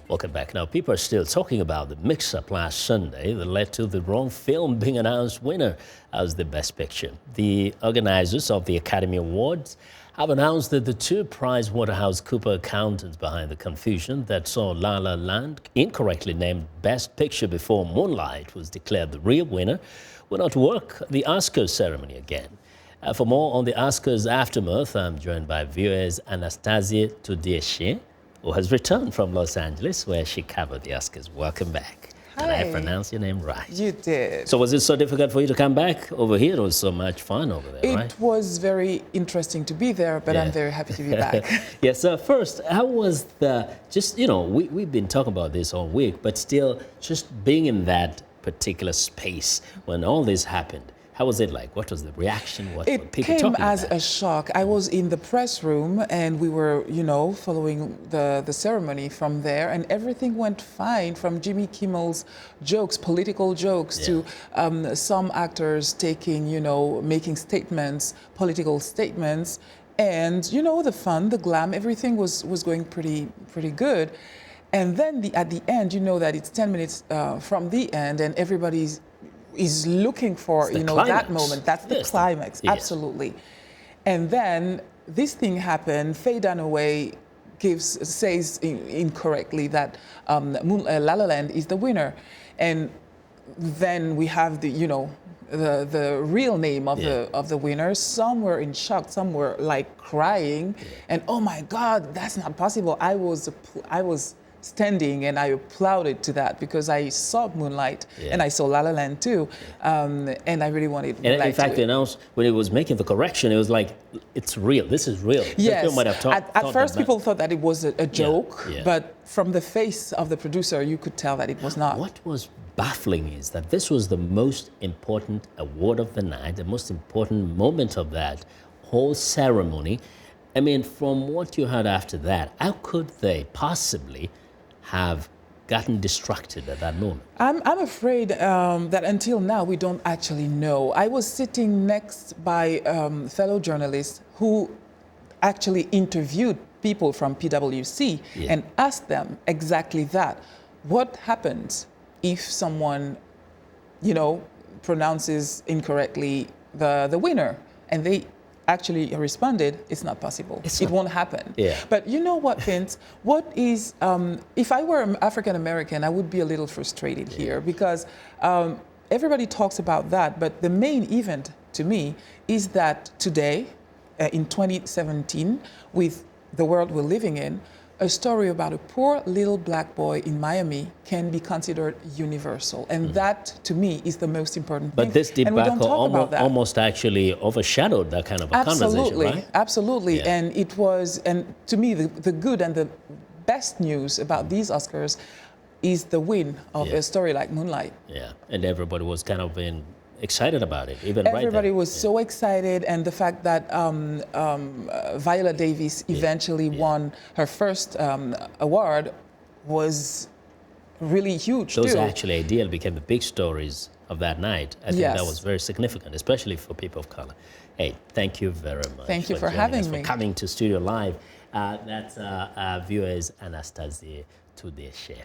Welcome back. Now, people are still talking about the mix-up last Sunday that led to the wrong film being announced winner as the Best Picture. The organizers of the Academy Awards have announced that the two PricewaterhouseCoopers accountants behind the confusion that saw La La Land incorrectly named Best Picture before Moonlight was declared the real winner will not work the Oscars ceremony again. For more on the Oscars aftermath, I'm joined by viewers Anasthasie Tudieshe, who has returned from Los Angeles, where she covered the Oscars. Welcome back. Hi. And I pronounced your name right. You did. So was it so difficult for you to come back over here? It was so much fun over there, right? It was very interesting to be there, but I'm very happy to be back. Yes, first, how was we've been talking about this all week, but still just being in that particular space when all this happened. How was it like? What was the reaction? What were people talking about? It came as a shock. I was in the press room and we were, following the ceremony from there, and everything went fine, from Jimmy Kimmel's jokes, political jokes, to some actors taking, making statements, political statements, and, the fun, the glam, everything was going pretty good. And then at the end, that it's 10 minutes from the end and everybody's is looking for, that moment. That's the climax, absolutely. And then this thing happened. Faye Dunaway says incorrectly that La La Land is the winner. And then we have the real name of the winner. Some were in shock, some were like crying, and oh my God, that's not possible. I was standing and I applauded to that because I saw Moonlight and I saw La La Land too, and I really wanted Moonlight. And in fact, they announced when it was making the correction, it was like, it's real. This is real. Yes. Might have at first, people thought that it was a joke, but from the face of the producer, you could tell that it was not. What was baffling is that this was the most important award of the night, the most important moment of that whole ceremony. I mean, from what you heard after that, how could they possibly have gotten distracted at that moment? I'm afraid that until now we don't actually know. I was sitting next by fellow journalists who actually interviewed people from PwC and asked them exactly that. What happens if someone, pronounces incorrectly the winner? And they actually responded, it's not possible. It won't happen. Yeah. But you know what, Vince? What is, if I were African American, I would be a little frustrated here because everybody talks about that, but the main event to me is that today, in 2017, with the world we're living in, a story about a poor little black boy in Miami can be considered universal. And that, to me, is the most important thing. But this debacle almost actually overshadowed that kind of a conversation, right? Absolutely. Yeah. And it was, and to me, the good and the best news about these Oscars is the win of a story like Moonlight. Yeah, and everybody was kind of excited about it, even everybody was so excited, and the fact that Viola Davis eventually won her first award was really huge. Those actually ideally became the big stories of that night. I think that was very significant, especially for people of color. Hey, thank you very much. Thank you for having me. For coming to Studio Live. That's viewers Anasthasie Tudieshe.